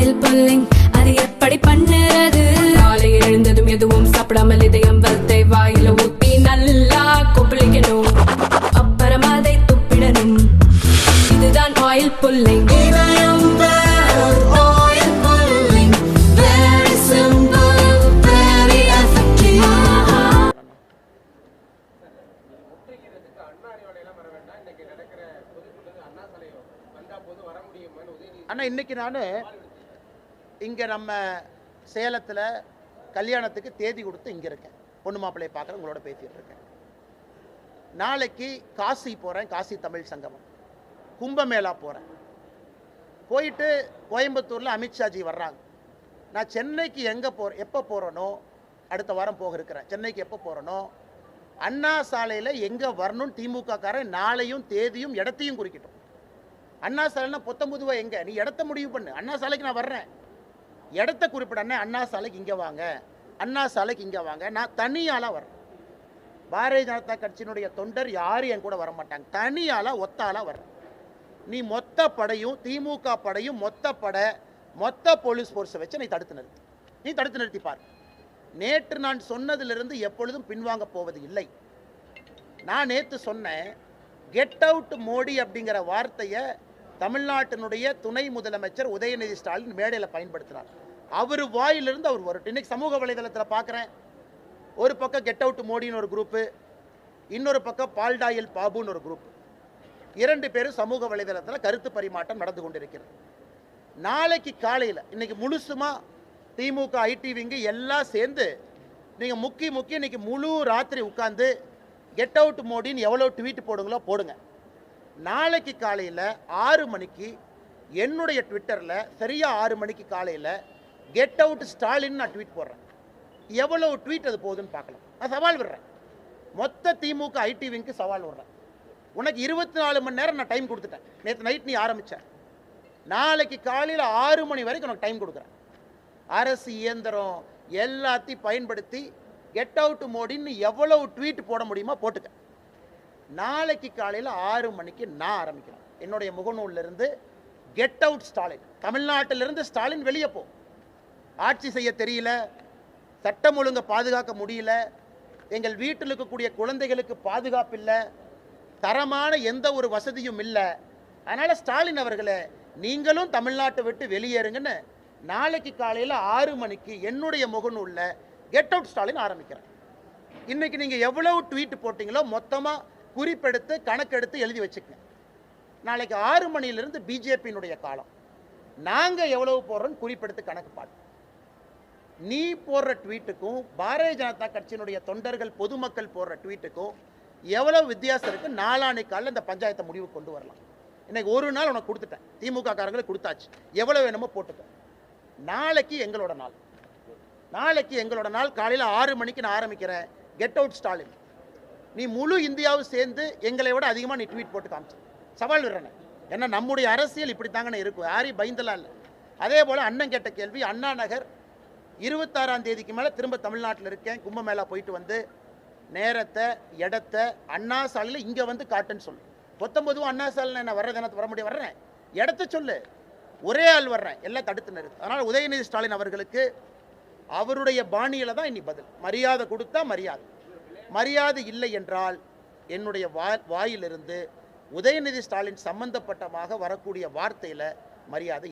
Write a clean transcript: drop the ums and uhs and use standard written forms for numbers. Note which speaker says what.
Speaker 1: Oil pulling அது எப்படி பண்ணுறது? காலையில் எழுந்ததும் எதுவும் சாப்பிடாமல் இதயம் வளத்தை வாயில ஊத்தி நல்லா கொப்பளிக்கணும், அப்புறம் அதை துப்பிடணும். இதுதான் ஆயில் புல்லிங்.
Speaker 2: ஆனால் இன்றைக்கி நான் இங்கே நம்ம சேலத்தில் கல்யாணத்துக்கு தேதி கொடுத்து இங்கே இருக்கேன். பொண்ணு மாப்பிள்ளையை பார்க்குறேன், உங்களோட பேசிகிட்டு இருக்கேன். நாளைக்கு காசி போகிறேன், காசி தமிழ் சங்கமம். கும்பமேளா போகிறேன். போயிட்டு கோயம்புத்தூரில் அமித்ஷாஜி வர்றாங்க. நான் சென்னைக்கு எப்போ போகிறேனோ அடுத்த வாரம் போக இருக்கிறேன். சென்னைக்கு எப்போ போகிறேனோ அண்ணா சாலையில் எங்கே வரணும்னு திமுககாரன் நாளையும் தேதியும் இடத்தையும் குறிக்கட்டும். அண்ணா சாலைனா பொத்தம்புதுவா எங்கே, நீ இடத்த முடிவு பண்ணு. அண்ணா சாலைக்கு நான் வர்றேன், இடத்த குறிப்பிடனே அண்ணா சாலைக்கு இங்கே வாங்க, அண்ணா சாலைக்கு இங்கே வாங்க. நான் தனியாளாக வர்றேன். பாரதிய ஜனதா கட்சியினுடைய தொண்டர் யாரும் என் கூட வரமாட்டாங்க. தனியாளாக ஒத்தாளாக வர்றேன். நீ மொத்த படையும் திமுக படையும் மொத்த போலீஸ் ஃபோர்ஸை வச்சு நீ தடுத்து நிறுத்தி பார். நேற்று நான் சொன்னதிலிருந்து எப்பொழுதும் பின்வாங்க போவது இல்லை. நான் நேற்று சொன்னேன், கெட் அவுட் மோடி அப்படிங்கிற வார்த்தையை தமிழ்நாட்டினுடைய துணை முதலமைச்சர் உதயநிதி ஸ்டாலின் மேடையில் பயன்படுத்தினார். அவர் வாயிலிருந்து அவர் வரட்டும். இன்னைக்கு சமூக வலைதளத்தில் பார்க்குறேன், ஒரு பக்கம் கெட் அவுட் மோடின்னு ஒரு குரூப்பு, இன்னொரு பக்கம் பால்டாயில் பாபுன்னு ஒரு குரூப். 2 பேரும் சமூக வலைதளத்தில் கருத்து பரிமாற்றம் நடந்து கொண்டிருக்கிறது. நாளைக்கு காலையில் இன்னைக்கு முழுசுமா திமுக ஐடிவிங்க எல்லாம் சேர்ந்து நீங்கள் முக்கி இன்னைக்கு முழு ராத்திரி உட்காந்து கெட் அவுட் மோடின்னு எவ்வளோ ட்வீட் போடுங்களோ போடுங்க. நாளைக்கு காலையில் 6 மணிக்கு என்னுடைய ட்விட்டரில் சரியாக 6 மணிக்கு காலையில் கெட் அவுட் ஸ்டாலின் நான் ட்வீட் போடுறேன். எவ்வளோ ட்வீட் அது போகுதுன்னு பார்க்கலாம். நான் சவால் விடுறேன், மொத்த திமுக ஐடிவிங்க்கு சவால் விடுறேன். உனக்கு 24 மணி நேரம் நான் டைம் கொடுத்துட்டேன். நேற்று நைட் நீ ஆரம்பித்த, நாளைக்கு காலையில் 6 மணி வரைக்கும் உனக்கு டைம் கொடுக்குறேன். அரசு இயந்திரம் எல்லாத்தையும் பயன்படுத்தி கெட் அவுட் மோடின்னு எவ்வளவு ட்வீட் போட முடியுமோ போட்டுக்க. நாளைக்கு காலையில் 6 மணிக்கு நான் ஆரம்பிக்கிறேன். என்னுடைய முகநூலிருந்து கெட் அவுட் ஸ்டாலின். தமிழ்நாட்டிலிருந்து ஸ்டாலின் வெளியே போ. ஆட்சி செய்ய தெரியல, சட்டம் ஒழுங்கை பாதுகாக்க முடியல, எங்கள் வீட்டில் இருக்கக்கூடிய குழந்தைகளுக்கு பாதுகாப்பு இல்லை, தரமான எந்த ஒரு வசதியும் இல்லை. அதனால் ஸ்டாலின் அவர்களே, நீங்களும் தமிழ்நாட்டை விட்டு வெளியேறுங்கன்னு நாளைக்கு காலையில் 6 மணிக்கு என்னுடைய முகநூலில் கெட் அவுட் ஸ்டாலின் ஆரம்பிக்கிறேன். இன்றைக்கி நீங்கள் எவ்வளவு ட்வீட் போட்டிங்களோ மொத்தமாக குறிப்பெடுத்து கணக்கெடுத்து எழுதி வச்சுக்கங்க. நாளைக்கு 6 மணியிலிருந்து பிஜேபியினுடைய காலம். நாங்கள் எவ்வளவு போடுறோன்னு குறிப்பெடுத்து கணக்கு பார்த்து நீ போடுற ட்வீட்டுக்கும் பாரதிய ஜனதா கட்சியினுடைய தொண்டர்கள் பொதுமக்கள் போடுற ட்வீட்டுக்கும் எவ்வளவு வித்தியாசம் இருக்குது. நாளானைக்கு காலையில் இந்த பஞ்சாயத்தை முடிவு கொண்டு வரலாம். இன்னைக்கு ஒரு நாள் உனக்கு கொடுத்துட்டேன், திமுக காரங்களுக்கு கொடுத்தாச்சு, எவ்வளோ வேணுமோ போட்டுக்க. நாளைக்கு எங்களோட நாள் காலையில் 6 மணிக்கு நான் ஆரம்பிக்கிறேன். Get out Stalin. நீ முழு இந்தியாவும் சேர்ந்து எங்களை விட அதிகமாக நீ ட்வீட் போட்டு காமிச்சு சவால் விடுறேன். ஏன்னா நம்முடைய அரசியல் இப்படி தாங்கன்னு இருக்கும், யாரையும் பயந்தலாம் இல்லை. அதே போல் அண்ணன் கேட்ட கேள்வி, அண்ணா நகர் 26ஆம் தேதிக்கு மேலே திரும்ப தமிழ்நாட்டில் இருக்கேன். கும்பமேளா போயிட்டு வந்து நேரத்தை இடத்த அண்ணா சாலையில் இங்கே வந்து காட்டுன்னு சொல்லு. 19 அண்ணா சாலையில் நான் வர முடியும், வர்றேன். இடத்த சொல்லு, ஒரே ஆள் வர்றேன், எல்லாம் தடுத்து நிறுத்து. அதனால் உதயநிதி ஸ்டாலின் அவர்களுக்கு அவருடைய பாணியில் தான் இனி பதில். மரியாதை கொடுத்தா மரியாதை இல்லை என்றால் என்னுடைய வாயிலிருந்து உதயநிதி ஸ்டாலின் சம்பந்தப்பட்டமாக வரக்கூடிய வார்த்தையில் மரியாதை